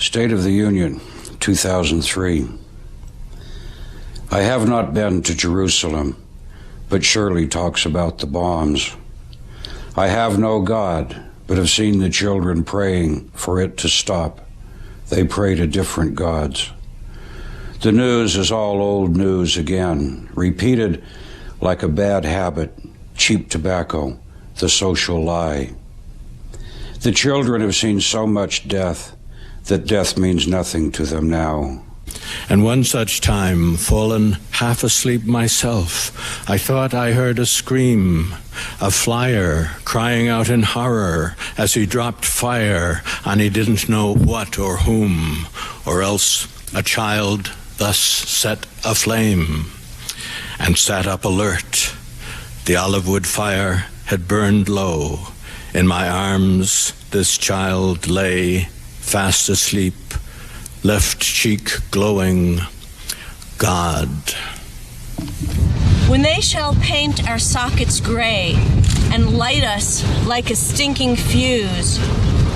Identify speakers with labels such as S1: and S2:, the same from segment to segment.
S1: State of the Union, 2003. I have not been to Jerusalem, but Shirley talks about the bombs. I have no God, but have seen the children praying for it to stop. They pray to different gods. The news is all old news again, repeated like a bad habit, cheap tobacco, the social lie. The children have seen so much death that death means nothing to them now.
S2: And one such time, fallen half asleep myself, I thought I heard a scream, a flyer crying out in horror as he dropped fire on he didn't know what or whom, or else a child thus set aflame, and sat up alert. The olive wood fire had burned low. In my arms this child lay, fast asleep, left cheek glowing. God.
S3: When they shall paint our sockets gray and light us like a stinking fuse,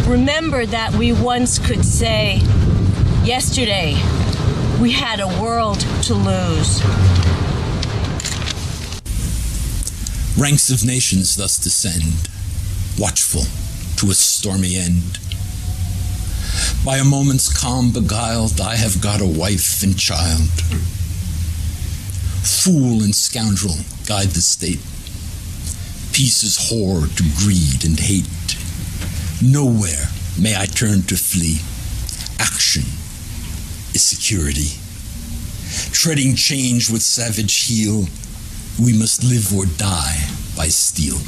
S3: remember that we once could say, yesterday we had a world to lose.
S4: Ranks of nations thus descend, watchful to a stormy end. By a moment's calm beguiled, I have got a wife and child. Fool and scoundrel guide the state. Peace is whore to greed and hate. Nowhere may I turn to flee. Action is security. Treading change with savage heel, we must live or die by steel.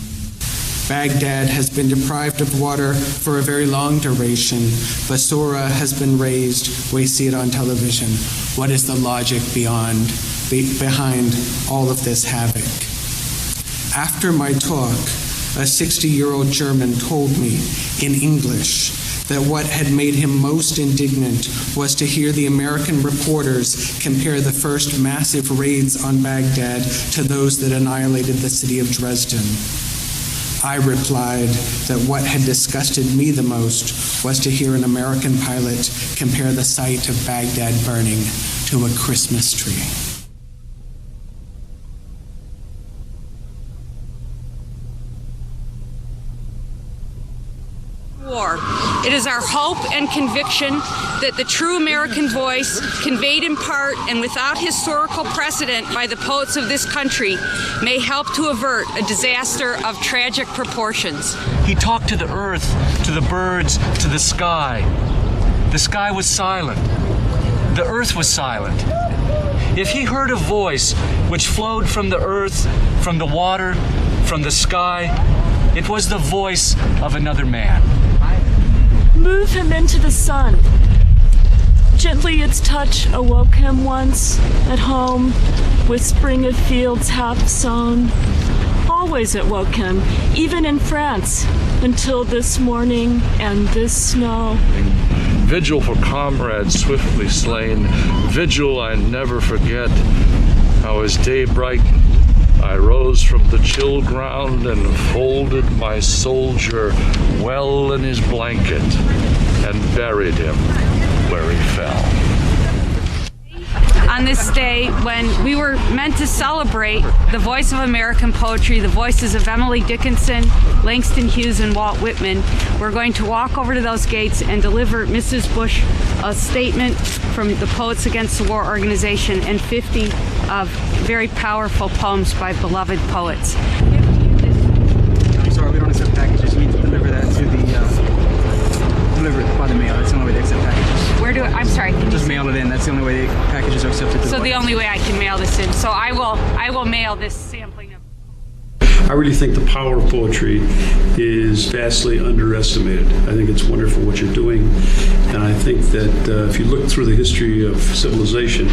S5: Baghdad has been deprived of water for a very long duration. Basora has been razed. We see it on television. What is the logic behind all of this havoc? After my talk, a 60-year-old German told me in English that what had made him most indignant was to hear the American reporters compare the first massive raids on Baghdad to those that annihilated the city of Dresden. I replied that what had disgusted me the most was to hear an American pilot compare the sight of Baghdad burning to a Christmas tree.
S6: War. It is our hope and conviction that the true American voice, conveyed in part and without historical precedent by the poets of this country, may help to avert a disaster of tragic proportions.
S7: He talked to the earth, to the birds, to the sky. The sky was silent. The earth was silent. If he heard a voice which flowed from the earth, from the water, from the sky, it was the voice of another man.
S8: Move him into the sun. Gently its touch awoke him once, at home, with spring of fields half sown. Always it woke him, even in France, until this morning and this snow.
S9: Vigil for comrades swiftly slain, vigil I never forget, how as day brightened, I rose from the chill ground and folded my soldier well in his blanket and buried him where he fell.
S6: On this day, when we were meant to celebrate the voice of American poetry, the voices of Emily Dickinson, Langston Hughes, and Walt Whitman, we're going to walk over to those gates and deliver Mrs. Bush a statement from the Poets Against the War organization and 50 of very powerful poems by beloved poets.
S10: I'm sorry, we don't accept packages. You need to deliver that to the deliver it by the mail. That's the only way they accept packages.
S6: Where do I'm sorry.
S10: Just mail it in. That's the only way packages are accepted.
S6: So the only way I can mail this in. So I will mail this sampling of.
S11: I really think the power of poetry is vastly underestimated. I think it's wonderful what you're doing, and I think that if you look through the history of civilization,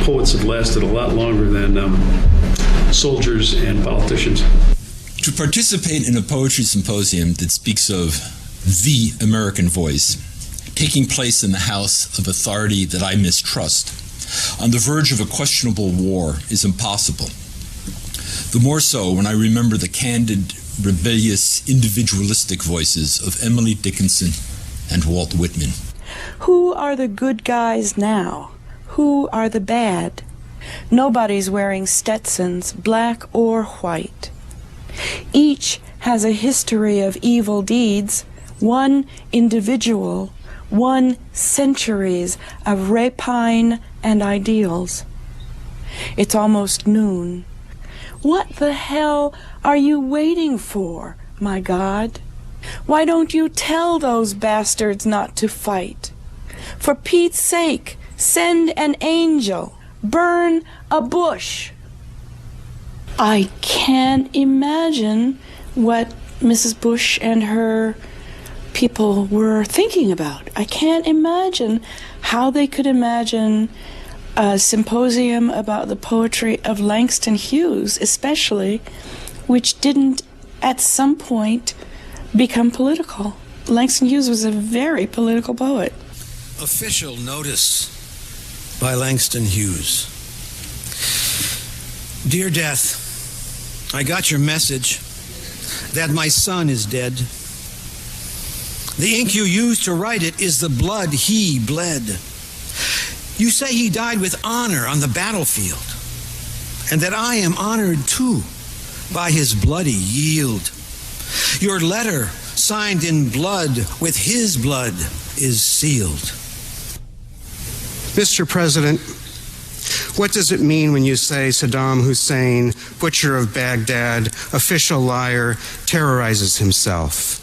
S11: poets have lasted a lot longer than soldiers and politicians.
S4: To participate in a poetry symposium that speaks of the American voice, taking place in the house of authority that I mistrust, on the verge of a questionable war, is impossible. The more so when I remember the candid, rebellious, individualistic voices of Emily Dickinson and Walt Whitman.
S12: Who are the good guys now? Who are the bad? Nobody's wearing Stetsons, black or white. Each has a history of evil deeds, one individual, one centuries of rapine and ideals. It's almost noon. What the hell are you waiting for, my God? Why don't you tell those bastards not to fight? For Pete's sake, send an angel. Burn a bush. I can't imagine what Mrs. Bush and her people were thinking about. I can't imagine how they could imagine a symposium about the poetry of Langston Hughes, especially, which didn't at some point become political. Langston Hughes was a very political poet.
S13: Official notice by Langston Hughes. Dear Death, I got your message that my son is dead. The ink you used to write it is the blood he bled. You say he died with honor on the battlefield, and that I am honored too by his bloody yield. Your letter, signed in blood with his blood, is sealed.
S14: Mr. President, what does it mean when you say Saddam Hussein, butcher of Baghdad, official liar, terrorizes himself?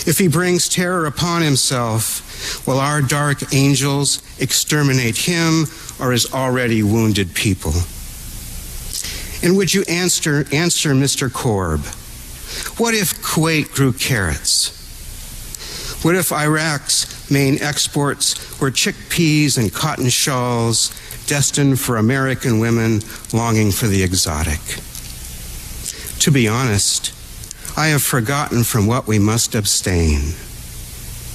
S14: If he brings terror upon himself, will our dark angels exterminate him or his already wounded people? And would you answer Mr. Korb? What if Kuwait grew carrots? What if Iraq's main exports were chickpeas and cotton shawls destined for American women longing for the exotic? To be honest, I have forgotten from what we must abstain.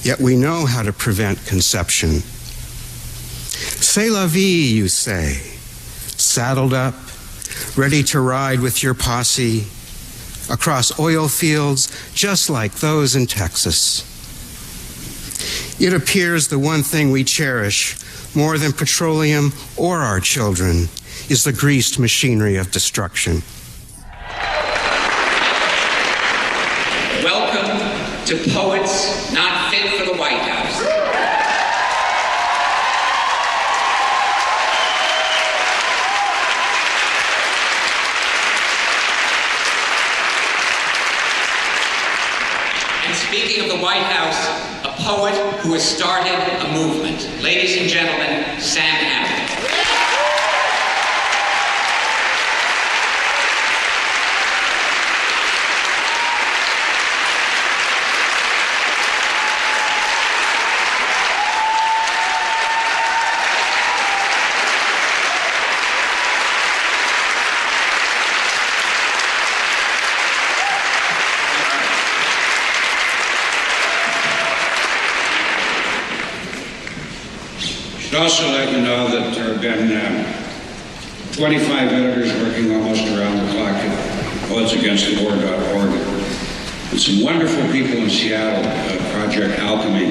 S14: Yet we know how to prevent conception. C'est la vie, you say, saddled up, ready to ride with your posse across oil fields just like those in Texas. It appears the one thing we cherish more than petroleum or our children is the greased machinery of destruction.
S15: Welcome to Poets Not Fit for the White House. And speaking of the White House, a poet who has started a movement. Ladies and gentlemen, Sam Hamilton.
S1: I'd also like to know that there have been 25 editors working almost around the clock at poetsagainstthewar.org. And some wonderful people in Seattle, Project Alchemy,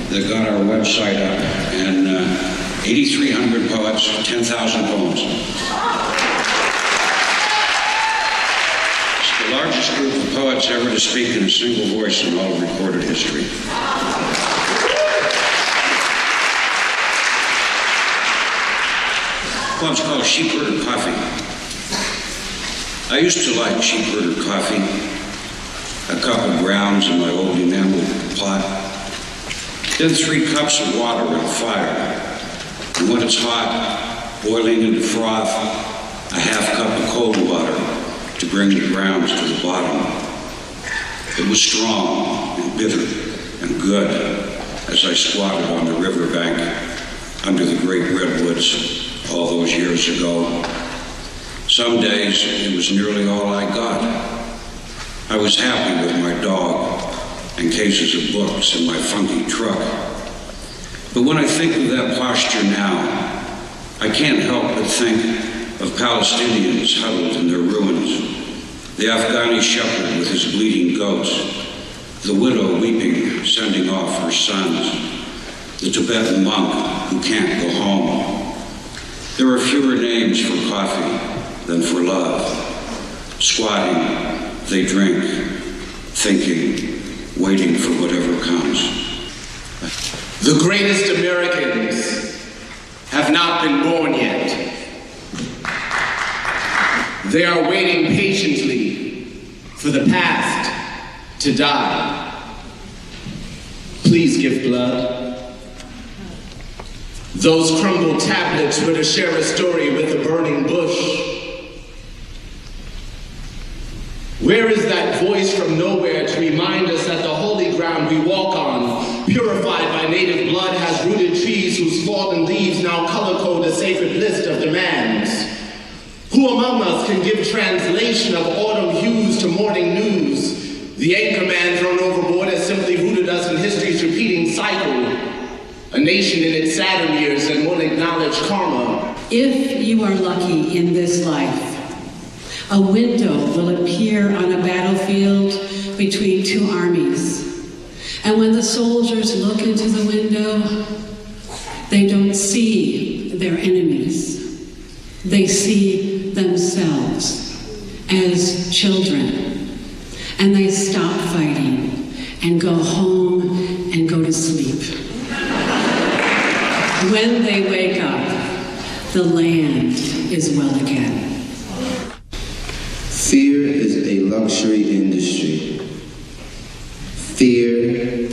S1: that got our website up, and 8,300 poets, 10,000 poems. It's the largest group of poets ever to speak in a single voice in all of recorded history. One's called sheepherder coffee. I used to like sheepherder coffee, a cup of grounds in my old enameled pot, then 3 cups of water on fire, and when it's hot, boiling into froth, a half cup of cold water to bring the grounds to the bottom. It was strong and bitter and good as I squatted on the riverbank under the great redwoods all those years ago. Some days it was nearly all I got. I was happy with my dog and cases of books in my funky truck. But when I think of that posture now, I can't help but think of Palestinians huddled in their ruins, the Afghani shepherd with his bleeding goats, the widow weeping, sending off her sons, the Tibetan monk who can't go home. There are fewer names for coffee than for love. Squatting, they drink, thinking, waiting for whatever comes.
S16: The greatest Americans have not been born yet. They are waiting patiently for the past to die. Please give blood. Those crumbled tablets were to share a story with a burning bush. Where is that voice from nowhere to remind us that the holy ground we walk on, purified by native blood, has rooted trees whose fallen leaves now color code a sacred list of demands? Who among us can give translation of autumn hues to morning news? The anchor man thrown overboard has simply rooted us in history's repeating cycle. A nation in its sadder years and won't acknowledge karma.
S17: If you are lucky in this life, a window will appear on a battlefield between two armies. And when the soldiers look into the window, they don't see their enemies. They see themselves as children. And they stop fighting and go home and go to sleep. When they wake up, the land is well again.
S18: Fear is a luxury industry. Fear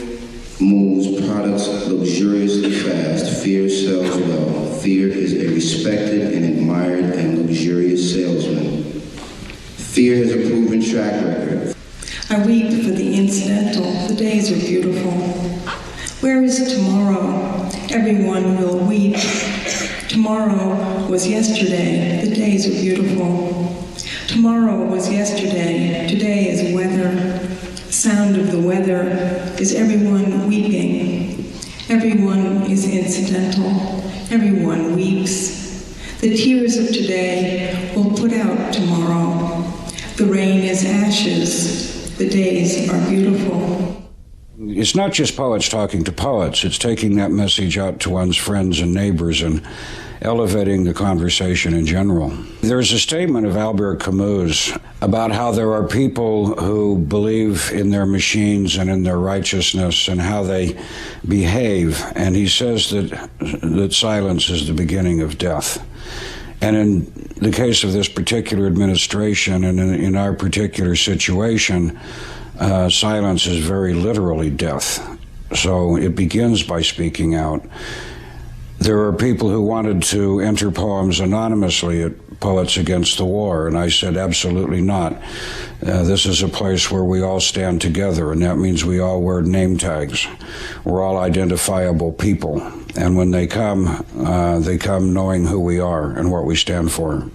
S18: moves products luxuriously fast. Fear sells well. Fear is a respected and admired and luxurious salesman. Fear has a proven track record.
S19: I weep for the incidental. The days are beautiful. Where is tomorrow? Everyone will weep. Tomorrow was yesterday. The days are beautiful. Tomorrow was yesterday. Today is weather. Sound of the weather is everyone weeping. Everyone is incidental. Everyone weeps. The tears of today will put out tomorrow. The rain is ashes. The days are beautiful.
S1: It's not just poets talking to poets. It's taking that message out to one's friends and neighbors and elevating the conversation in general. There's a statement of Albert Camus about how there are people who believe in their machines and in their righteousness and how they behave, and he says that silence is the beginning of death. And in the case of this particular administration and in our particular situation, silence is very literally death. So it begins by speaking out. There are people who wanted to enter poems anonymously at Poets Against the War, and I said absolutely not. This is a place where we all stand together, and that means we all wear name tags. We're all identifiable people, and when they come knowing who we are and what we stand for.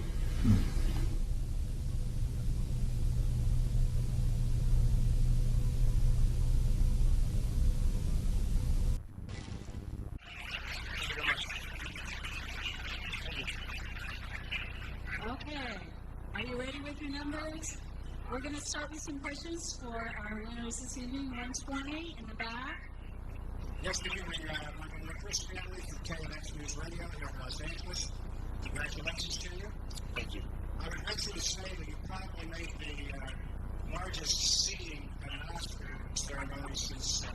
S20: We're going to start with some questions for our winners this evening. 120 in the back.
S21: Yes, good evening. Michael Nicholas, family from KNX News Radio here in Los Angeles. Congratulations to you. Thank you. I would venture to say that you probably made the largest seating at an Oscar ceremony since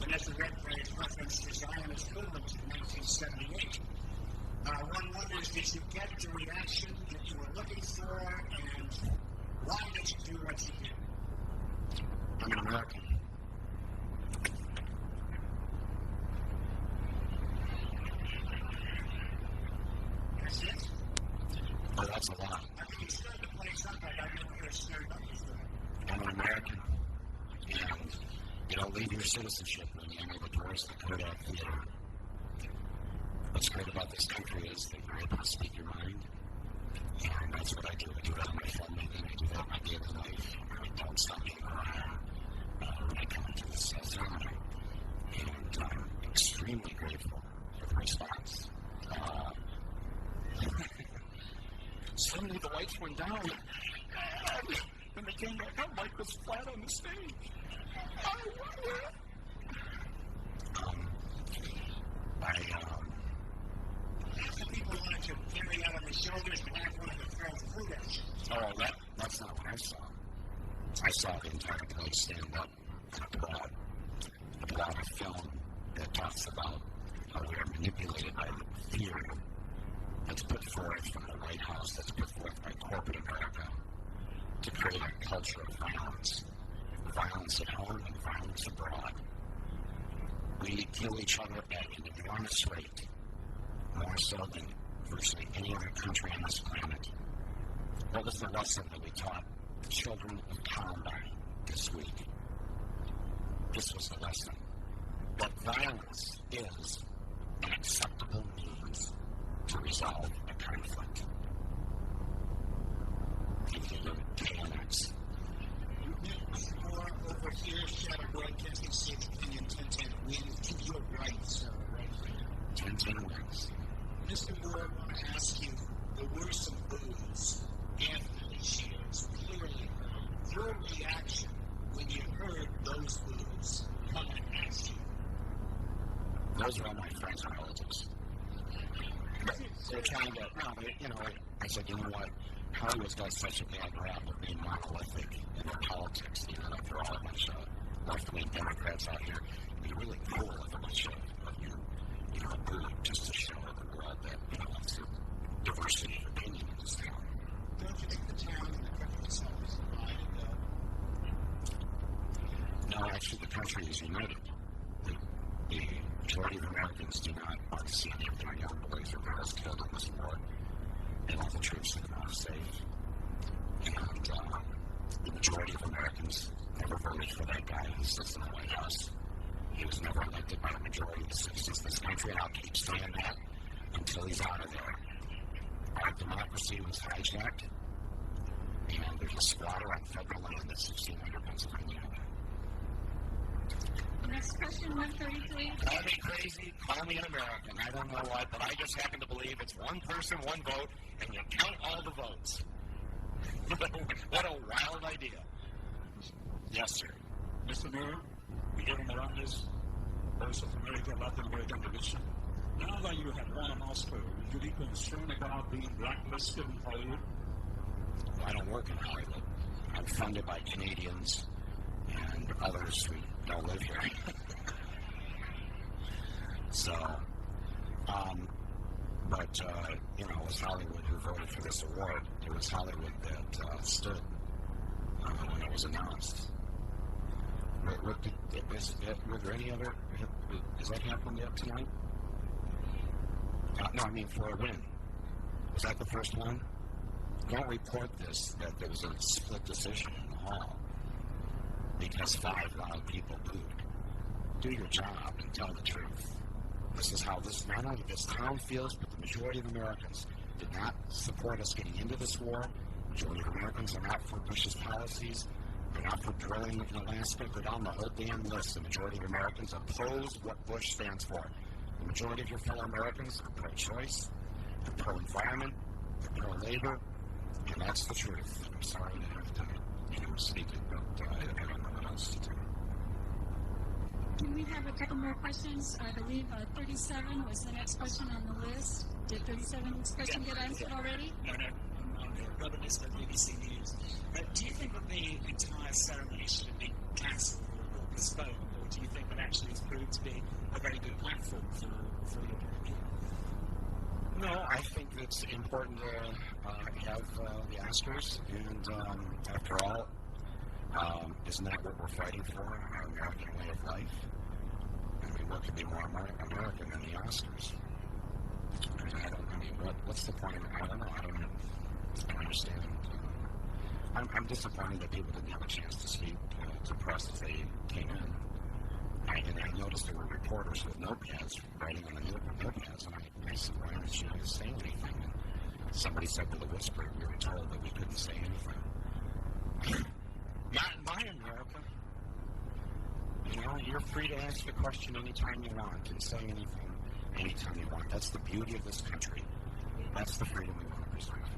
S21: Vanessa Redgrave's reference to Zionist movement in 1978. One wonders, did you get the reaction that you were looking for, and why did you do what you did? I'm an American. That's it? Oh, that's a lot. I think you stirred the place up. I never heard stirred up before. I'm an American. And you don't leave your citizenship when you enter the doors that go to that theater. What's great about this country is that you're able to speak your mind. And that's what I do. I do that on my filmmaking. I do that in my daily life. I don't stop being around when I come into this ceremony. And I'm extremely grateful for the response. Suddenly the lights went down. When they came back up, Mike was flat on the stage. stand up and applaud a film that talks about how we are manipulated by the fear that's put forth from the White House, that's put forth by corporate America to create a culture of violence. Violence at home and violence abroad. We kill each other at an enormous rate, more so than virtually any other country on this planet. What was the lesson that we taught the children of Columbine this week? This was the lesson. That violence is an acceptable means to resolve a conflict. KNX.
S2: Over here, Shadow Broadcasting State Opinion 1010 wins to your right, sir, right here.
S21: 1010 wins.
S2: Mr. Moore, I want to ask you, there were some boos Anthony shares clearly heard. Your reaction when you heard those boos coming at you?
S21: Those are all my friends and relatives. They're trying to, I said, you know what? Hollywood's got such a bad rap of being monolithic in their politics. Like they're all a bunch of left-wing Democrats out here. It'd be really cool if a bunch of you, booed just to show the world that, it's a diversity of opinion in this town.
S2: Don't you think the town and the country itself is divided, though?
S21: No, actually, the country is united. The majority of Americans do not want to see any of their young boys or girls killed in this war. And all the troops that are safe. And the majority of Americans never voted for that guy who sits in the White House. He was never elected by the majority of the citizens of this country, and I'll keep saying that until he's out of there. Our democracy was hijacked, and there's a squatter on federal land at 1600 Pennsylvania.
S20: Next question, 133.
S21: Call me crazy, call me an American. I don't know why, but I just happen to believe it's one person, one vote, and you count all the votes. What a wild idea. Yes, sir.
S22: Mr. Mayor, Miguel Morales, Voice of America, Latin American Division. Now that you have won an Oscar, would you be concerned about being blacklisted in Hollywood?
S21: I don't work in Hollywood. I'm funded by Canadians and others who don't live here. So, it was Hollywood who voted for this award. It was Hollywood that stood when it was announced. Were there any other? Has that happened yet tonight? No, I mean for a win. Was that the first one? Don't report this, that there was a split decision in the hall because 5 loud people booed. Do your job and tell the truth. This is how not only this town feels, but the majority of Americans did not support us getting into this war. The majority of Americans are not for Bush's policies. They're not for drilling in Alaska. Go down the whole damn list. The majority of Americans oppose what Bush stands for. The majority of your fellow Americans are pro-choice, they're pro-environment, they're pro-labor, and that's the truth. I'm sorry to have to speak it, but I don't know what else to do.
S20: Can we have a couple more questions? I believe 37 was the next question on the list. Did 37's question get answered already?
S22: No, on the rubber list of BBC News. Do you think that the entire ceremony should have been cancelled or postponed, or do you think that actually it's proved to be a very good platform for your people?
S21: No, I think it's important to have the Oscars, and after all, isn't that what we're fighting for, our American way of life? I mean, what could be more American than the Oscars? What's the point? I don't know. I don't understand. I'm disappointed that people didn't have a chance to speak to press as they came in. And I noticed there were reporters with notepads writing on the notepads, and I said, why aren't you saying anything? And somebody said with a whisper, we were told that we couldn't say anything. Not in my America. You're free to ask a question anytime you want and say anything anytime you want. That's the beauty of this country. That's the freedom we want to preserve.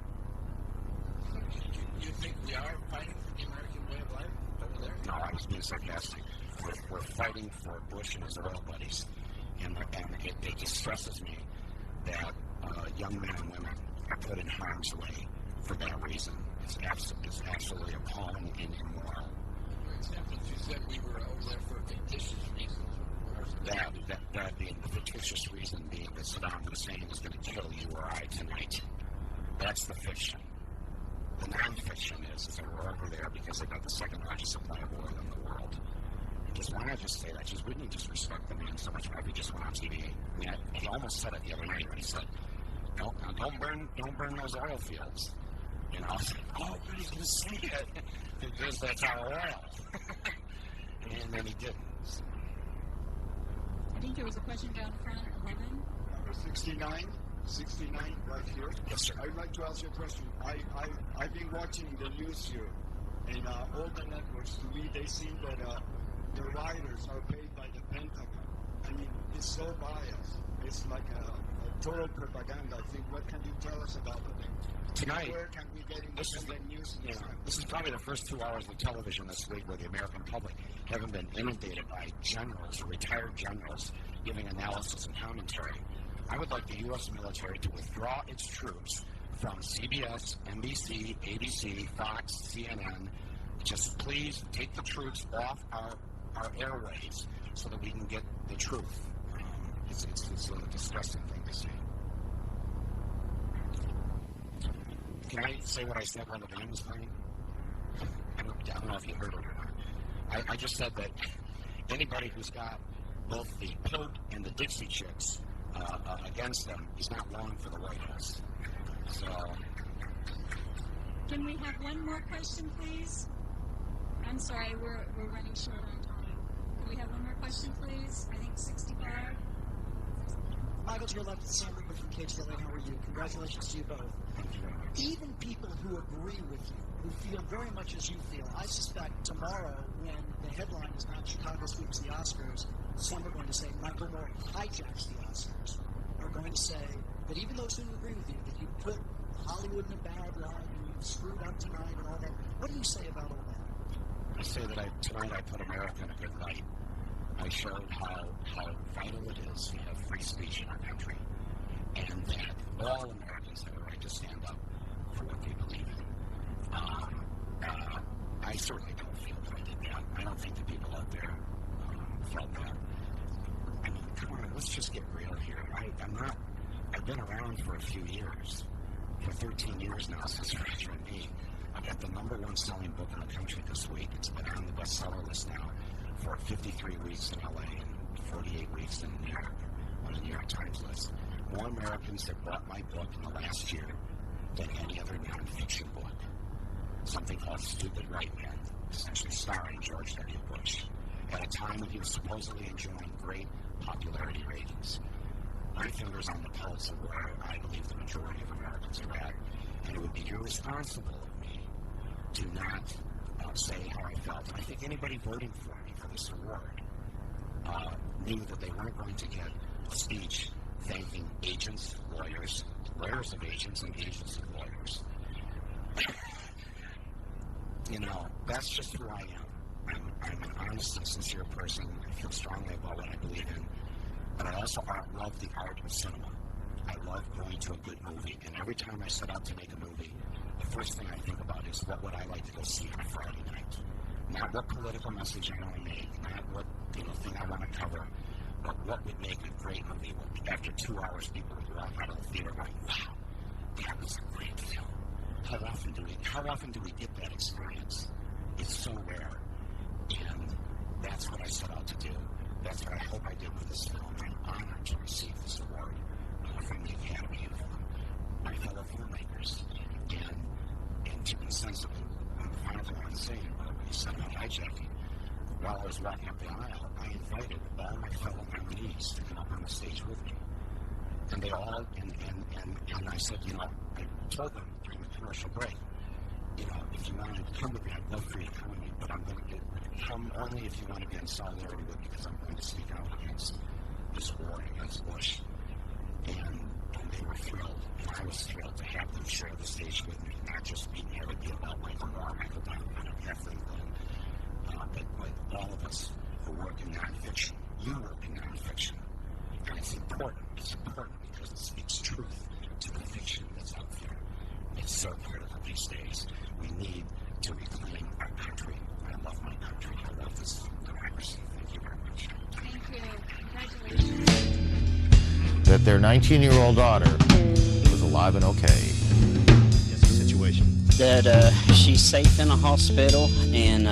S2: You think we are fighting for the American way of life over there?
S21: No, I was being sarcastic. We're fighting for Bush and his oil buddies. And it distresses me that young men and women are put in harm's way for that reason. It's absolutely appalling and immoral.
S2: examples, you said we were over there for fictitious reasons.
S21: That being the fictitious reason being that Saddam Hussein is going to kill you or I tonight. That's the fiction. The non-fiction is that we're over there because they've got the second largest supply of oil in the world. Just why not just say that? Just wouldn't you just respect the man so much more if he just went on TV? I mean, he almost said it the other night when he said, don't burn those oil fields. You know, I was like, oh, but he's going to say it because that's our oil. And then he didn't. So.
S20: I think there was a question down front, 11.
S3: Number 69 right here.
S21: Yes, sir.
S3: I'd like to ask you a question. I've been watching the news here, and all the networks, to me, they seem that the writers are paid by the Pentagon. I mean, it's so biased. It's like a total propaganda. I think, what can you tell us about it?
S21: Tonight,
S3: where can we get independent news?
S21: This is probably the first 2 hours of television this week where the American public haven't been inundated by generals or retired generals giving analysis and commentary. I would like the U.S. military to withdraw its troops from CBS, NBC, ABC, Fox, CNN. Just please take the troops off our airways so that we can get the truth. It's a disgusting thing to say. Can I say what I said while the band was playing? I don't know if you heard it or not. I just said that anybody who's got both the Pope and the Dixie Chicks against them is not long for the White House. So.
S20: Can we have one more question, please? I'm sorry, we're running short on time. Can we have one more question, please? I think 65.
S5: Michael, to your left, Sam Rubin from KHLA. How are you? Congratulations to you both. Even people who agree with you, who feel very much as you feel, I suspect tomorrow when the headline is not Chicago sweeps the Oscars, some are going to say Michael Moore hijacks the Oscars. Are going to say that even those who agree with you, that you put Hollywood in a bad light and you've screwed up tonight and all that. What do you say about all that?
S21: I say that tonight I put America in a good light. I showed how vital it is to have free speech in our country, and that all Americans have a right to stand up for what they believe in. I certainly don't feel that I did that. I don't think the people out there felt that. I mean, come on, let's just get real here. I've been around for a few years. For 13 years now since Fracture and Me. I've got the #1 selling book in the country this week. It's been on the bestseller list now for 53 weeks in LA and 48 weeks in New York, on the New York Times list. More Americans have bought my book in the last year than any other nonfiction book. Something called Stupid Right Men, essentially starring George W. Bush, at a time when he was supposedly enjoying great popularity ratings. My finger's on the pulse of where I believe the majority of Americans are at, and it would be irresponsible of me to not say how I felt. And I think anybody voting for me for this award knew that they weren't going to get a speech thanking agents, lawyers of agents, and agents of lawyers. You know, that's just who I am. I'm an honest and sincere person. I feel strongly about what I believe in. But I also love the art of cinema. I love going to a good movie. And every time I set out to make a movie, the first thing I think about is what would I like to go see on a Friday night. Not what political message I want to make, not what thing I want to cover, but what would make a great movie. After 2 hours, people would walk out of the theater like, wow, that was a great film. How often do we get that experience? It's so rare. And that's what I set out to do. That's what I hope I did with this film. I'm honored to receive this award from the Academy of my fellow filmmakers. And to be sensible, the final thing I was saying about what you said about hijacking, while I was walking up the aisle, I invited all my fellow nominees to come up on the stage with me. And they all, and I said, I told them during the commercial break, if you want to come with me, I'd love for you to come with me, but I'm going to come only if you want to be in solidarity with me, because I'm going to speak out against this war, against Bush. And they were thrilled, and I was thrilled to have them share the stage with me, not just being here to be about Michael Moore, Michael Donovan, and Kathleen Glynn, but all of us who work in nonfiction. You work in nonfiction. And it's important because it speaks truth to the fiction that's out there. It's so critical these days. We need to reclaim our country, our love my country. I love this democracy. Thank you very much.
S20: Thank you. Congratulations.
S7: That their 19-year-old daughter was alive and okay. Yes, the situation.
S8: That she's safe in a hospital, and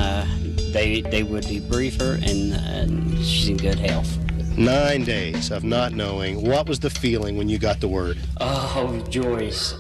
S8: they would debrief her, and she's in good health.
S7: 9 days of not knowing. What was the feeling when you got the word?
S8: Oh, joyous.